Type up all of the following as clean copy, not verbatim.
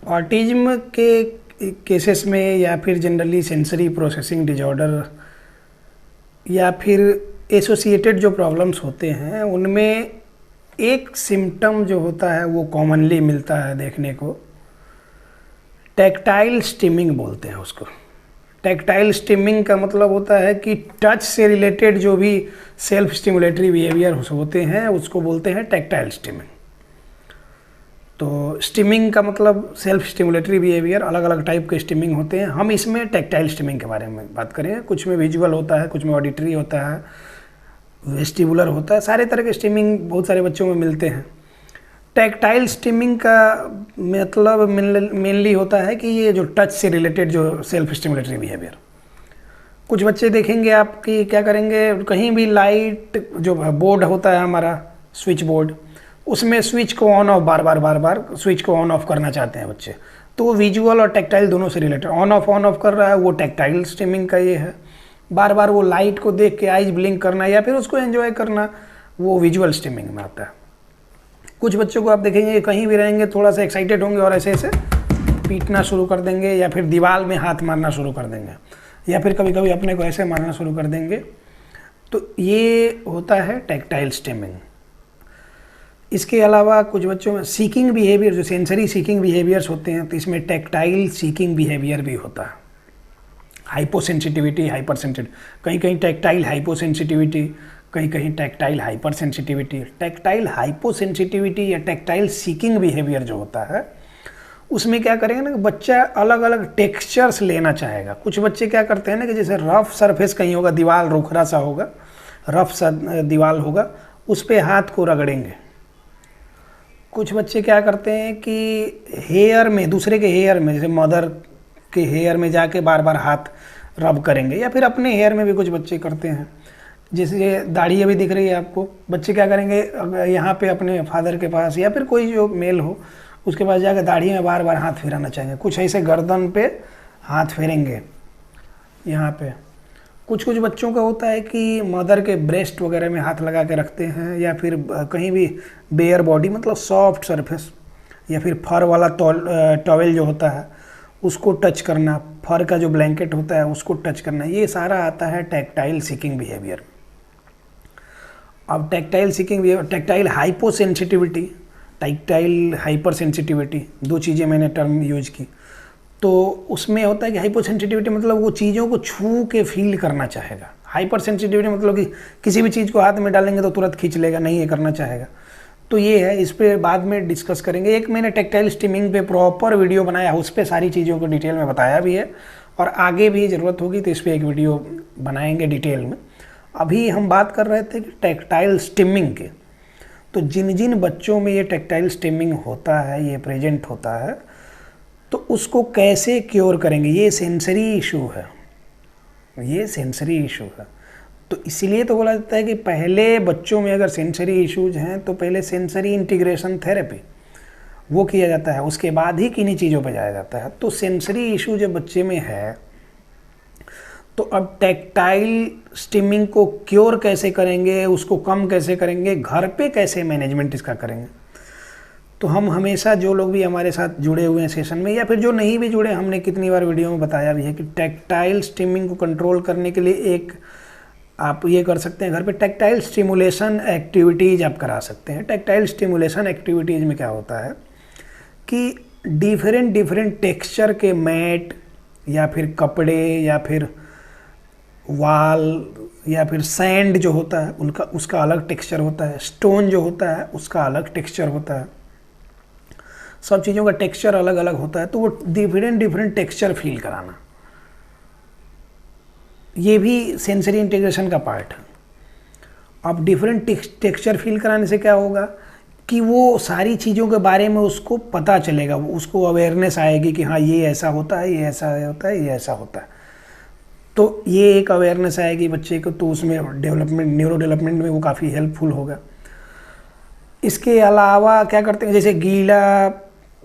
Autism के cases में या फिर जनरली सेंसरी प्रोसेसिंग डिजॉर्डर या फिर एसोसिएटेड जो प्रॉब्लम्स होते हैं उनमें एक सिम्टम जो होता है वो कॉमनली मिलता है देखने को। टैक्टाइल स्टिमिंग बोलते हैं उसको। टैक्टाइल स्टिमिंग का मतलब होता है कि टच से रिलेटेड जो भी सेल्फ स्टिमुलेटरी बिहेवियर होते हैं उसको बोलते हैं टैक्टाइल स्टिमिंग। तो स्टिमिंग का मतलब सेल्फ स्टिमुलेटरी बिहेवियर, अलग अलग टाइप के स्टिमिंग होते हैं। हम इसमें टैक्टाइल स्टिमिंग के बारे में बात करें। कुछ में विजुअल होता है, कुछ में ऑडिटरी होता है, वेस्टिबुलर होता है, सारे तरह के स्टिमिंग बहुत सारे बच्चों में मिलते हैं। टैक्टाइल स्टिमिंग का मतलब मेनली होता है कि ये जो टच से रिलेटेड जो सेल्फ स्टिमुलेटरी बिहेवियर। कुछ बच्चे देखेंगे आप कि क्या करेंगे, कहीं भी लाइट जो बोर्ड होता है हमारा स्विच बोर्ड, उसमें स्विच को on off bar bar switch को ऑन ऑफ करना चाहते हैं बच्चे। तो वो विजुअल और टैक्टाइल दोनों से रिलेटेड ऑन ऑफ कर रहा है, वो टैक्टाइल स्टिमिंग का ये है। बार बार वो लाइट को देख के आइज ब्लिंक करना या फिर उसको एंजॉय करना, वो विजुअल स्टिमिंग में आता है। कुछ बच्चों को आप देखेंगे कहीं भी रहेंगे थोड़ा सा एक्साइटेड होंगे और ऐसे ऐसे पीटना शुरू कर देंगे या फिर दीवार में हाथ मारना शुरू कर देंगे या फिर कभी कभी अपने को ऐसे मारना शुरू कर देंगे। तो ये होता है टैक्टाइल स्टिमिंग। इसके अलावा कुछ बच्चों में सीकिंग बिहेवियर, जो सेंसरी सीकिंग बिहेवियर्स होते हैं, तो इसमें टैक्टाइल सीकिंग बिहेवियर भी होता है। हाइपोसेंसिटिविटी, हाइपर सेंसिटिव, कहीं कहीं टैक्टाइल हाइपोसेंसिटिविटी, कहीं कहीं टैक्टाइल हाइपर सेंसिटिविटी। टैक्टाइल हाइपोसेंसिटिविटी या टैक्टाइल सीकिंग बिहेवियर जो होता है उसमें क्या करेंगे ना, बच्चा अलग अलग टेक्सचर्स लेना चाहेगा। कुछ बच्चे क्या करते हैं ना कि जैसे रफ सरफेस कहीं होगा, दीवार रोखरा सा होगा, रफ सा दीवार होगा, उस पर हाथ को रगड़ेंगे। कुछ बच्चे क्या करते हैं कि हेयर में, दूसरे के हेयर में, जैसे मदर के हेयर में जाके बार बार हाथ रब करेंगे, या फिर अपने हेयर में भी कुछ बच्चे करते हैं। जैसे दाढ़ी अभी दिख रही है आपको, बच्चे क्या करेंगे, यहाँ पे अपने फादर के पास या फिर कोई जो मेल हो उसके पास जाकर दाढ़ी में बार बार हाथ फिराना चाहेंगे। कुछ ऐसे गर्दन पे हाथ फेरेंगे यहाँ पे। कुछ बच्चों का होता है कि मदर के ब्रेस्ट वगैरह में हाथ लगा के रखते हैं, या फिर कहीं भी बेयर बॉडी मतलब सॉफ्ट सरफेस, या फिर फर वाला टॉवेल जो होता है उसको टच करना, फर का जो ब्लैंकेट होता है उसको टच करना। ये सारा आता है टैक्टाइल सीकिंग बिहेवियर। अब tactile seeking behaviour, tactile hyposensitivity, tactile hyper sensitivity, दो चीज़ें मैंने टर्म यूज की। तो उसमें होता है कि हाइपोसेंसिटिविटी मतलब वो चीज़ों को छू के फील करना चाहेगा। हाइपर सेंसिटिविटी मतलब कि किसी भी चीज़ को हाथ में डालेंगे तो तुरंत खींच लेगा, नहीं ये करना चाहेगा। तो ये है, इस पर बाद में डिस्कस करेंगे। एक मैंने टैक्टाइल स्टिमिंग पे प्रॉपर वीडियो बनाया, उस पर सारी चीज़ों को डिटेल में बताया भी है, और आगे भी ज़रूरत होगी तो इस पर एक वीडियो बनाएंगे डिटेल में। अभी हम बात कर रहे थे कि टैक्टाइल स्टिमिंग के। तो जिन जिन बच्चों में ये टैक्टाइल स्टिमिंग होता है, ये प्रेजेंट होता है, तो उसको कैसे क्योर करेंगे, ये सेंसरी इशू है, ये सेंसरी इशू है। तो इसीलिए तो बोला जाता है कि पहले बच्चों में अगर सेंसरी इश्यूज हैं तो पहले सेंसरी इंटीग्रेशन थेरेपी वो किया जाता है, उसके बाद ही किन्हीं चीज़ों पे जाया जाता है। तो सेंसरी इशू जब बच्चे में है तो अब टैक्टाइल स्टिमिंग को क्योर कैसे करेंगे, उसको कम कैसे करेंगे, घर पे कैसे मैनेजमेंट इसका करेंगे। तो हम हमेशा, जो लोग भी हमारे साथ जुड़े हुए हैं सेशन में या फिर जो नहीं भी जुड़े, हमने कितनी बार वीडियो में बताया भी है कि टैक्टाइल स्टिमिंग को कंट्रोल करने के लिए एक आप ये कर सकते हैं, घर पे टैक्टाइल स्टिमुलेशन एक्टिविटीज़ आप करा सकते हैं। टैक्टाइल स्टिमुलेशन एक्टिविटीज़ में क्या होता है कि डिफरेंट टेक्सचर के मैट या फिर कपड़े या फिर वाल या फिर सैंड जो होता है उनका, उसका अलग टेक्सचर होता है, स्टोन जो होता है उसका अलग टेक्सचर होता है, सब चीज़ों का टेक्सचर अलग अलग होता है। तो वो डिफरेंट टेक्सचर फील कराना, ये भी सेंसरी इंटीग्रेशन का पार्ट है। अब डिफरेंट टेक्सचर फील कराने से क्या होगा कि वो सारी चीज़ों के बारे में उसको पता चलेगा, उसको अवेयरनेस आएगी कि हाँ ये ऐसा होता है, ये ऐसा होता है, ये ऐसा होता है। तो ये एक अवेयरनेस आएगी बच्चे को, तो उसमें डेवलपमेंट, न्यूरो डेवलपमेंट में वो काफ़ी हेल्पफुल होगा। इसके अलावा क्या करते हैं, जैसे गीला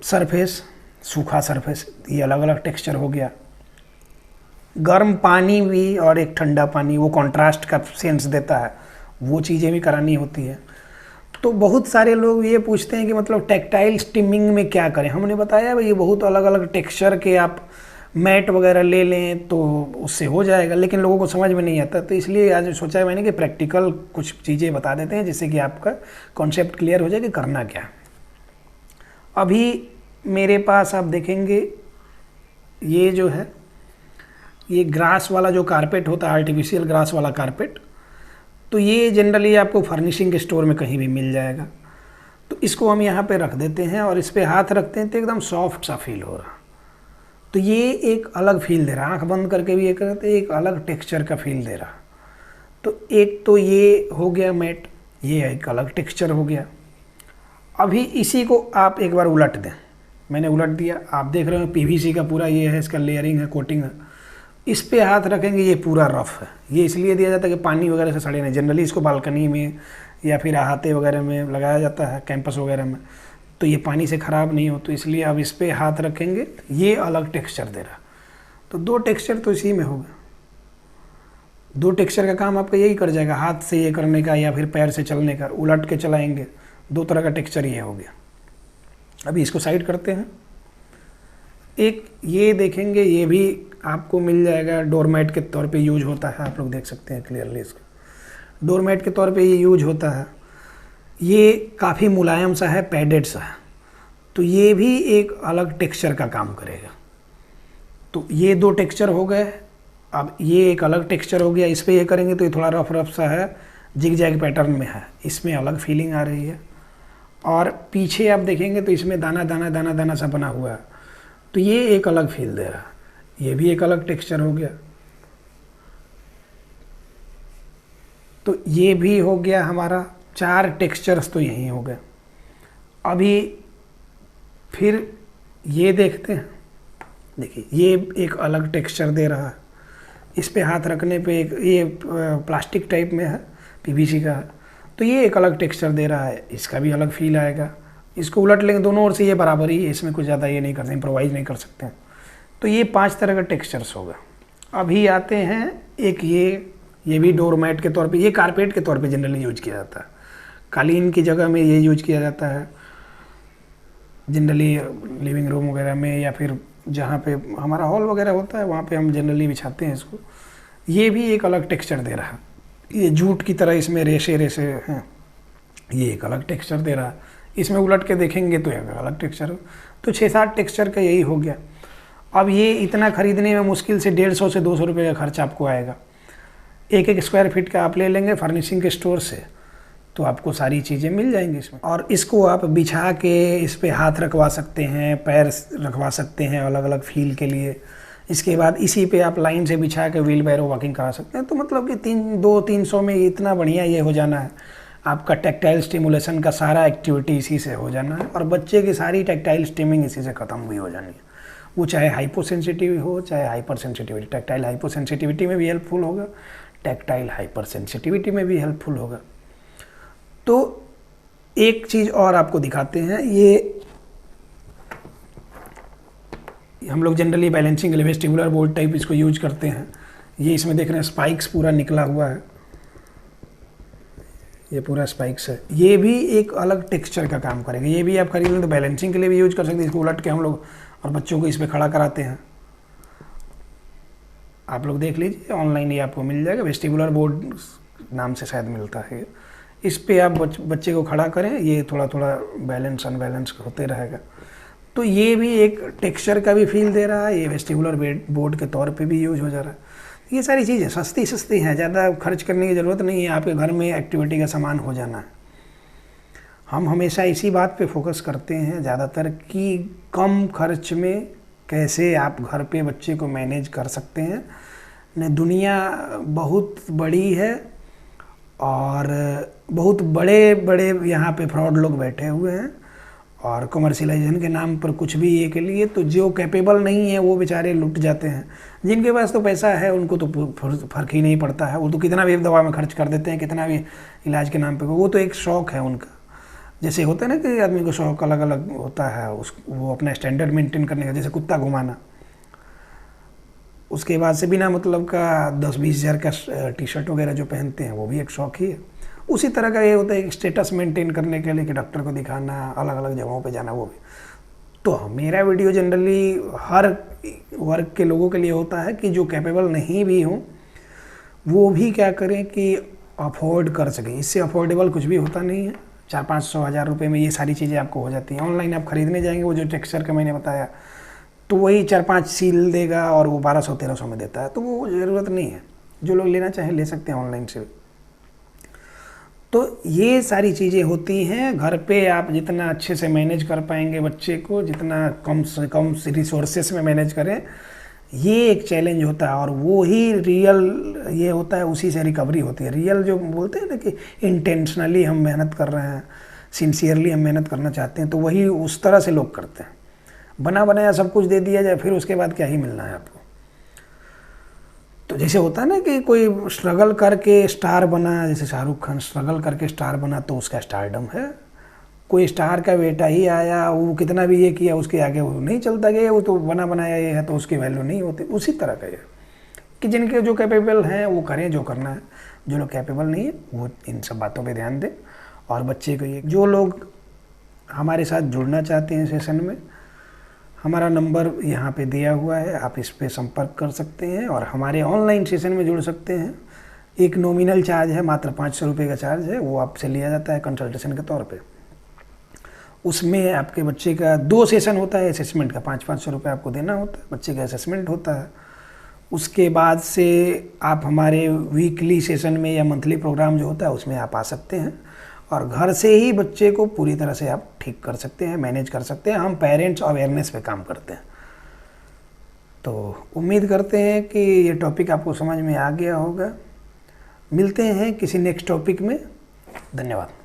सरफेस, सूखा सरफेस, ये अलग अलग टेक्सचर हो गया। गर्म पानी भी और एक ठंडा पानी, वो कॉन्ट्रास्ट का सेंस देता है, वो चीज़ें भी करानी होती है। तो बहुत सारे लोग ये पूछते हैं कि मतलब टेक्टाइल स्टिमिंग में क्या करें। हमने बताया भाई ये बहुत अलग अलग टेक्सचर के आप मैट वगैरह ले लें तो उससे हो जाएगा, लेकिन लोगों को समझ में नहीं आता, तो इसलिए आज सोचा है मैंने कि प्रैक्टिकल कुछ चीज़ें बता देते हैं जिससे कि आपका कॉन्सेप्ट क्लियर हो जाए कि करना क्या। अभी मेरे पास आप देखेंगे ये जो है ये ग्रास वाला जो कारपेट होता है, आर्टिफिशियल ग्रास वाला कारपेट, तो ये जनरली आपको फर्निशिंग के स्टोर में कहीं भी मिल जाएगा। तो इसको हम यहाँ पे रख देते हैं और इस पर हाथ रखते हैं तो एकदम सॉफ्ट सा फील हो रहा, तो ये एक अलग फील दे रहा, आँख बंद करके भी ये करते एक अलग टेक्सचर का फील दे रहा। तो एक तो ये हो गया मैट, ये एक अलग टेक्सचर हो गया। अभी इसी को आप एक बार उलट दें, मैंने उलट दिया, आप देख रहे हो पीवीसी का पूरा ये है, इसका लेयरिंग है, कोटिंग है। इस पे हाथ रखेंगे ये पूरा रफ है, ये इसलिए दिया जाता है कि पानी वगैरह से सड़े नहीं। जनरली इसको बालकनी में या फिर अहाते वगैरह में लगाया जाता है, कैंपस वगैरह में, तो ये पानी से ख़राब नहीं हो, तो इसलिए अब इस पे हाथ रखेंगे ये अलग टेक्सचर दे रहा। तो दो टेक्सचर तो इसी में होगा, दो टेक्सचर का काम आपका यही कर जाएगा, हाथ से ये करने का या फिर पैर से चलने का, उलट के चलाएंगे, दो तरह का टेक्सचर ये हो गया। अभी इसको साइड करते हैं। एक ये देखेंगे, ये भी आपको मिल जाएगा, डोरमैट के तौर पे यूज होता है, आप लोग देख सकते हैं क्लियरली इसको, डोरमैट के तौर पे ये यूज होता है। ये काफ़ी मुलायम सा है, पैडेड सा है, तो ये भी एक अलग टेक्सचर का काम करेगा। तो ये दो टेक्सचर हो गए, अब ये एक अलग टेक्सचर हो गया। इस पर ये करेंगे तो ये थोड़ा रफ रफ सा है, जिग जैग पैटर्न में है, इसमें अलग फीलिंग आ रही है। और पीछे आप देखेंगे तो इसमें दाना दाना दाना दाना सा बना हुआ है, तो ये एक अलग फील दे रहा, ये भी एक अलग टेक्सचर हो गया। तो ये भी हो गया हमारा, चार टेक्सचर्स तो यही हो गए। अभी फिर ये देखते हैं, देखिए ये एक अलग टेक्सचर दे रहा है, इस पे हाथ रखने पे एक ये प्लास्टिक टाइप में है, पीवीसी का है, तो ये एक अलग टेक्सचर दे रहा है, इसका भी अलग फील आएगा। इसको उलट लेंगे दोनों ओर से, ये बराबर ही है, इसमें कुछ ज़्यादा ये नहीं करते, इम्प्रोवाइज नहीं कर सकते हैं। तो ये 5 तरह का टेक्सचर्स होगा। अभी आते हैं एक ये भी डोरमैट के तौर पे, ये कारपेट के तौर पे जनरली यूज किया जाता है, कालीन की जगह में ये यूज किया जाता है जनरली, लिविंग रूम वगैरह में या फिर जहाँ पे हमारा हॉल वगैरह होता है वहाँ पे हम जनरली बिछाते हैं इसको। ये भी एक अलग टेक्सचर दे रहा है, ये जूट की तरह इसमें रेशे रेशे हैं, ये एक अलग टेक्सचर दे रहा है। इसमें उलट के देखेंगे तो एक अलग टेक्सचर। तो 6-7 टेक्सचर का यही हो गया। अब ये इतना खरीदने में मुश्किल से 150 से 200 रुपये का खर्च आपको आएगा। एक स्क्वायर फीट का आप ले लेंगे फर्निशिंग के स्टोर से, तो आपको सारी चीज़ें मिल जाएंगी इसमें। और इसको आप बिछा के इस पे हाथ रखवा सकते हैं, पैर रखवा सकते हैं अलग अलग फील के लिए। इसके बाद इसी पे आप लाइन से बिछा के व्हील बैरो वॉकिंग करा सकते हैं। तो मतलब कि 200-300 में इतना बढ़िया ये हो जाना है, आपका टेक्टाइल स्टिमुलेशन का सारा एक्टिविटी इसी से हो जाना है, और बच्चे की सारी टेक्टाइल स्टिमिंग इसी से ख़त्म भी हो जानी है। वो चाहे हाइपो सेंसिटिव हो चाहे hyper sensitivity, tactile hypo sensitivity में भी हेल्पफुल होगा, टेक्टाइल हाइपर सेंसिटिविटी में भी हेल्पफुल होगा। तो एक चीज़ और आपको दिखाते हैं, ये हम लोग generally balancing vestibular board type इसको यूज करते हैं। ये इसमें देख रहे हैं स्पाइक्स पूरा निकला हुआ है, ये पूरा स्पाइक्स है। ये भी एक अलग टेक्सचर का काम करेगा। ये भी आप खरीद लें तो बैलेंसिंग के लिए भी यूज कर सकते हैं। इसको उलट के हम लोग और बच्चों को इस पर खड़ा कराते हैं। आप लोग देख लीजिए ऑनलाइन, ये आपको मिल जाएगा, वेस्टिबुलर बोर्ड नाम से शायद मिलता है। इस पे आप बच्चे को खड़ा करें, ये थोड़ा थोड़ा बैलेंस अनबैलेंस होते रहेगा। तो ये भी एक टेक्सचर का भी फील दे रहा है, ये वेस्टिबुलर बोर्ड के तौर पे भी यूज हो जा रहा है। ये सारी चीज़ें सस्ती हैं, ज़्यादा खर्च करने की ज़रूरत नहीं है, आपके घर में एक्टिविटी का सामान हो जाना है। हम हमेशा इसी बात पे फोकस करते हैं ज़्यादातर कि कम खर्च में कैसे आप घर पे बच्चे को मैनेज कर सकते हैं। न दुनिया बहुत बड़ी है और बहुत बड़े बड़े यहाँ पे फ्रॉड लोग बैठे हुए हैं, और कमर्शियलाइजेशन के नाम पर कुछ भी ये के लिए, तो जो कैपेबल नहीं है वो बेचारे लुट जाते हैं। जिनके पास तो पैसा है उनको तो फर्क ही नहीं पड़ता है, वो तो कितना भी दवा में खर्च कर देते हैं, कितना भी इलाज के नाम पे, वो तो एक शौक़ है उनका। जैसे होता है ना कि आदमी को शौक़ अलग अलग होता है, वो अपना स्टैंडर्ड मेंटेन करने का, जैसे कुत्ता घुमाना, उसके बाद से बिना मतलब का 10-20 हज़ार का टी शर्ट वगैरह जो पहनते हैं वो भी एक शौक़ ही है। उसी तरह का ये होता है कि स्टेटस मेंटेन करने के लिए कि डॉक्टर को दिखाना, अलग अलग जगहों पे जाना, वो भी। तो मेरा वीडियो जनरली हर वर्ग के लोगों के लिए होता है कि जो कैपेबल नहीं भी हों वो भी क्या करें कि अफोर्ड कर सकें। इससे अफोर्डेबल कुछ भी होता नहीं है। 400-500 हज़ार रुपये में ये सारी चीज़ें आपको हो जाती हैं। ऑनलाइन आप खरीदने जाएंगे, वो जो टेक्सचर का मैंने बताया, तो वही 4-5 सील देगा और वो 1200-1300 में देता है। तो वो ज़रूरत नहीं है। जो लोग लेना चाहें ले सकते हैं ऑनलाइन से। तो ये सारी चीज़ें होती हैं। घर पे आप जितना अच्छे से मैनेज कर पाएंगे बच्चे को, जितना कम से कम रिसोर्सेस में मैनेज करें, ये एक चैलेंज होता है। और वो ही रियल ये होता है, उसी से रिकवरी होती है। रियल जो बोलते हैं ना कि इंटेंशनली हम मेहनत कर रहे हैं, सिंसियरली हम मेहनत करना चाहते हैं, तो वही उस तरह से लोग करते हैं। बना बनाया सब कुछ दे दिया जाए, फिर उसके बाद क्या ही मिलना है आपको। तो जैसे होता है ना कि कोई स्ट्रगल करके स्टार बना, जैसे शाहरुख खान स्ट्रगल करके स्टार बना, तो उसका स्टारडम है। कोई स्टार का बेटा ही आया, वो कितना भी ये किया, उसके आगे वो नहीं चलता गया, वो तो बना बनाया ये है, तो उसकी वैल्यू नहीं होती। उसी तरह का ये कि जिनके जो कैपेबल हैं वो करें जो करना है, जो लोग कैपेबल नहीं है वो इन सब बातों पे ध्यान दें। और बच्चे को ये, जो लोग हमारे साथ जुड़ना चाहते हैं सेशन में, हमारा नंबर यहाँ पे दिया हुआ है, आप इस पे संपर्क कर सकते हैं और हमारे ऑनलाइन सेशन में जुड़ सकते हैं। एक नॉमिनल चार्ज है, मात्र 500 रुपये का चार्ज है, वो आपसे लिया जाता है कंसल्टेशन के तौर पे। उसमें आपके बच्चे का 2 सेशन होता है असेसमेंट का, 500-500 रुपये आपको देना होता है, बच्चे का असेसमेंट होता है। उसके बाद से आप हमारे वीकली सेशन में या मंथली प्रोग्राम जो होता है उसमें आप आ सकते हैं और घर से ही बच्चे को पूरी तरह से आप ठीक कर सकते हैं, मैनेज कर सकते हैं। हम पेरेंट्स अवेयरनेस पे काम करते हैं। तो उम्मीद करते हैं कि ये टॉपिक आपको समझ में आ गया होगा। मिलते हैं किसी नेक्स्ट टॉपिक में। धन्यवाद।